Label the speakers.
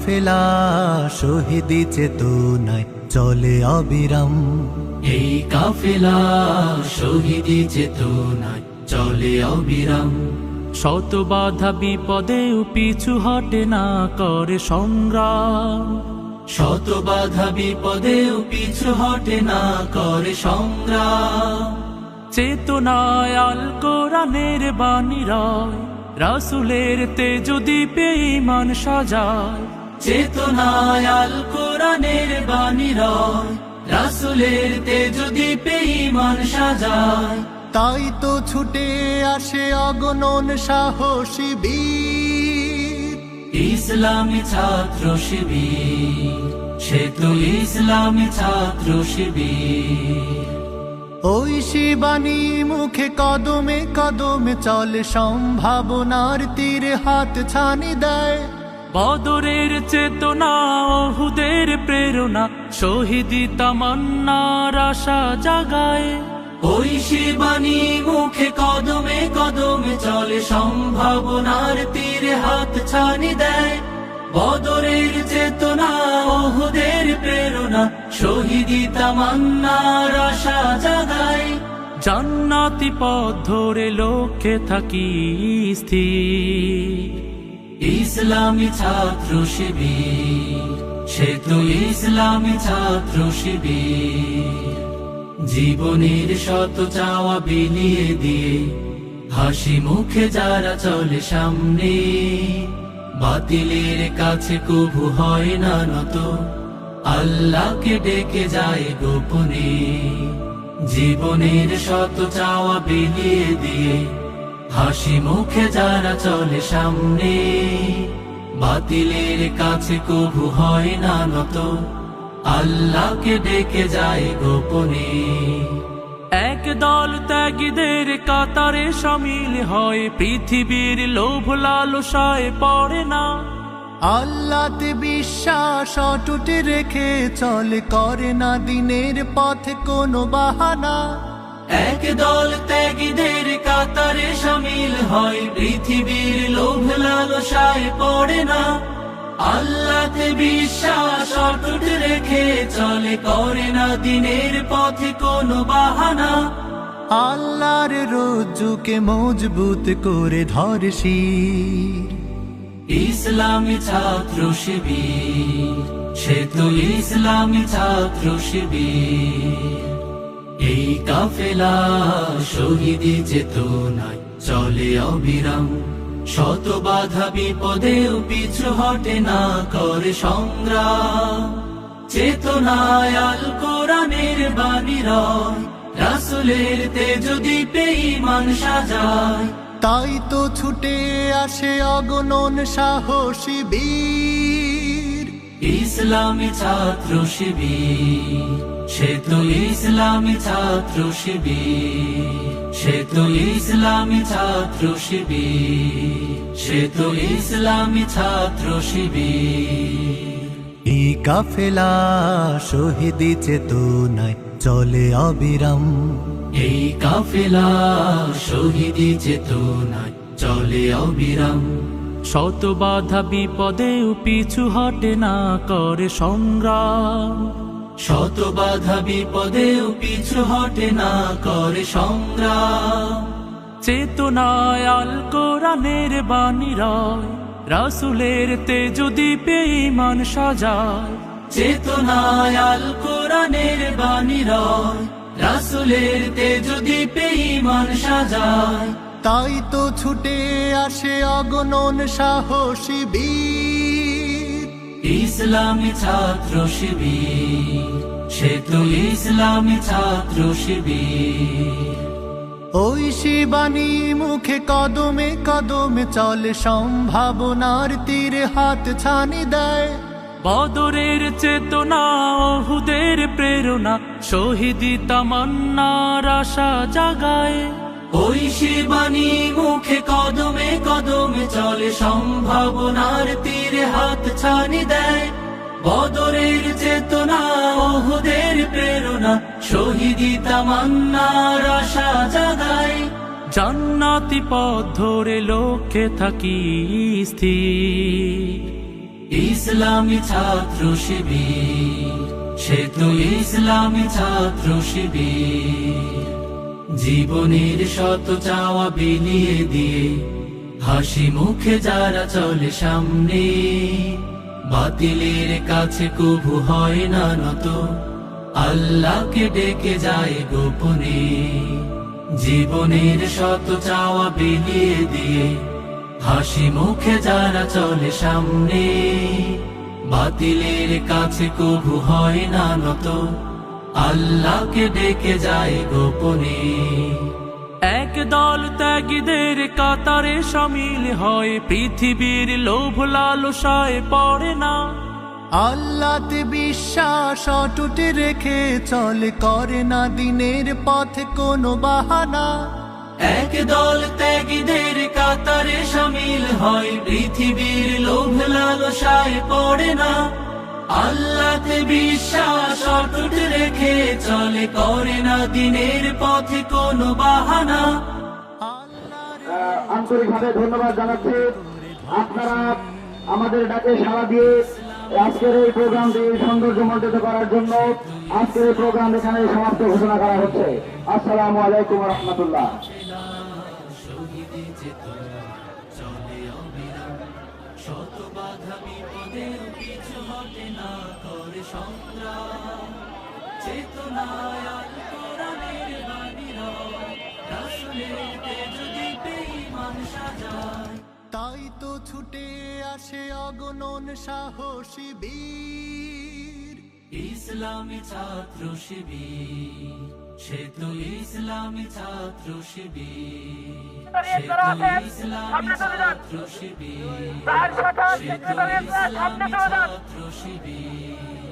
Speaker 1: কাফেলা শহীদি চেতনায় চলে অবিরাম।
Speaker 2: এই কাফেলা শহীদি চেতনায় চলে অবিরাম।
Speaker 3: শত বাধা বিপদেও পিছু হটে না করে সংগ্রাম।
Speaker 2: শত বাধা বিপদেও পিছু হটে না করে সংগ্রাম।
Speaker 3: চেতনায় আল কোরআনের বাণী রয়, রাসূলের তেজ দীপে ঈমান সাজায়।
Speaker 2: চেতনায় আল কোরআনের বাণী রয়, রাসূলের তেজ দীপে ঈমান সাজায়।
Speaker 1: তাই তো ছুটে আসে অগণন সাহসী বীর,
Speaker 2: ইসলামী ছাত্র শিবির, সে তো ইসলামী ছাত্র শিবির।
Speaker 1: ওই শিবানী মুখে কদমে কদমে চলে, সম্ভাবনার তীরে হাত ছানি দেয়।
Speaker 3: বদরের চেতনা, ওহুদের প্রেরণা, শহীদি তামান্নার আশা জাগায়।
Speaker 2: ওই শিবানী মুখে কদমে কদমে চলে, সম্ভাবনার তীরে হাত ছানি দেয়। বদরের চেতনা, ওহুদের প্রেরণা, শহীদি তামান্নার আশা জাগায়।
Speaker 3: জান্নাতি পথ ধরে লক্ষ্যে থাকি স্থির,
Speaker 2: ইসলামী ছাত্র শিবির, সে তো ইসলামী ছাত্র শিবির। জীবনের শত চাওয়া বিলিয়ে দিয়ে হাসি মুখে যারা চলে সামনে, বাতিলের কাছে কভু হয় না নত, আল্লাহকে ডেকে যায় গোপনে। জীবনের শত চাওয়া বিলিয়ে দিয়ে হাসি মুখে যারা চলে সামনে, বাতিলের কাছে কভু হয় না নত, আল্লাহকে ডেকে যায় গোপনে।
Speaker 3: এক দল ত্যাগীদের কাতারে শামিল হয়, পৃথিবীর লোভ লালসায় পড়ে না।
Speaker 1: আল্লাহতে বিশ্বাস অটুট রেখে চলে, করে না দিনের পথে কোনো বাহানা।
Speaker 2: এক দল ত্যাগীদের কাতারে শামিল হয়, পৃথিবীর লোভ লালসায় পড়ে না। আল্লাহতে বিশ্বাস অটুট রেখে চলে, করে না দিনের পথে কোনো বাহানা।
Speaker 1: আল্লাহর রজ্জুকে মজবুত করে ধরে শির,
Speaker 2: ইসলামী ছাত্র শিবির, সে তো ইসলামী ছাত্র শিবির। এই কাফেলা শহীদি চেতনায় চলে অবিরাম। শত বাধা বিপদেও পিছু হটে না করে সংগ্রাম। চেতনায় আল কোরআনের বাণী রয়, রাসূলের তেজ দীপে ঈমান সাজায়।
Speaker 1: তাই তো ছুটে আসে অগণন সাহসী বীর,
Speaker 2: ইসলামী ছাত্র শিবির, সে তো ইসলামী ছাত্র শিবির। সে তো ইসলামী ছাত্র শিবির, সে তো ইসলামী ছাত্র শিবির।
Speaker 1: এই কাফেলা শহীদি চেতনায় চলে অবিরাম।
Speaker 2: এই কাফেলা শহীদি চেতনায় চলে অবিরাম।
Speaker 3: শত বাধা বিপদেও পিছু হটে না করে সংগ্রাম।
Speaker 2: শত বাধা বিপদেও পিছু হটে না করে সংগ্রাম।
Speaker 3: চেতনায় আল কোরআনের বাণী রয়, রাসূলের তেজ দীপে ঈমান সাজায়।
Speaker 2: চেতনায় আল কোরআনের বাণী রয়, রাসূলের তেজ দীপে ঈমান সাজায়।
Speaker 1: তাই তো ছুটে আসে অগণন সাহসী বীর,
Speaker 2: ইসলামী ছাত্র শিবির, সে তো ইসলামী ছাত্র শিবির।
Speaker 1: ওই শিবানী মুখে কদমে কদমে চলে, সম্ভাবনার তীরে হাত ছানি দেয়।
Speaker 3: বদরের চেতনা, ওহুদের প্রেরণা, শহীদি তামান্নার আশা জাগায়।
Speaker 2: ওই শিবানী মুখে কদমে কদমে চলে, সম্ভাবনার তীরে হাত ছানি দেয়। বদরের চেতনা, ওহুদের প্রেরণা, শহীদি তামান্নার আশা জাগায়।
Speaker 3: জান্নাতি পথ ধরে লক্ষ্যে থাকি স্থির,
Speaker 2: ইসলামী ছাত্র শিবির, সে তো ইসলামী ছাত্র শিবির। জীবনের শত চাওয়া বিলিয়ে দিয়ে হাসি মুখে যারা চলে সামনে, বাতিলের কাছে কবু হয় না নত, আল্লাহকে ডেকে যায় গোপনে। জীবনের শত চাওয়া বিলিয়ে দিয়ে হাসি মুখে যারা চলে সামনে, বাতিলের কাছে কবু হয় না নত, আল্লাহকে ডেকে যায় গোপনে।
Speaker 3: এক দল ত্যাগীদের কাতারে শামিল হয়, পৃথিবীর লোভ লালসায় পড়ে না।
Speaker 1: আল্লাহতে বিশ্বাস অটুট রেখে চলে, করে না দিনের পথে কোনো বাহানা।
Speaker 2: এক দল ত্যাগীদের কাতারে শামিল হয়, পৃথিবীর লোভ লালসায় পড়ে না। আল্লাহতে বিশ্বাস অটুট রেখে চলে, করে না দিনের পথে কোনো বাহানা।
Speaker 4: আন্তরিকভাবে ধন্যবাদ জানাচ্ছি। আপনারা আমাদের ডাকে সাড়া দিয়ে আজকের এই প্রোগ্রামটি সৌন্দর্যমণ্ডিত করার জন্য আজকের এই প্রোগ্রাম এখানে সমাপ্ত ঘোষণা করা হচ্ছে। আসসালামু আলাইকুম ওয়া রাহমাতুল্লাহ।
Speaker 2: শত বাধা বিপদের পিছু হটে না, করে সংগ্রাম চেতনায় আল কোরআনের বাণী রয়, রাসূলের তেজ দীপে ঈমান সাজায়।
Speaker 1: তাই তো ছুটে আসে অগণন সাহসী বীর,
Speaker 2: ইসলামী ছাত্র শিবির, সে তো ইসলামী ছাত্র শিবির, সে তো ইসলামী ছাত্র শিবির, সে তো ইসলামী ছাত্র শিবির।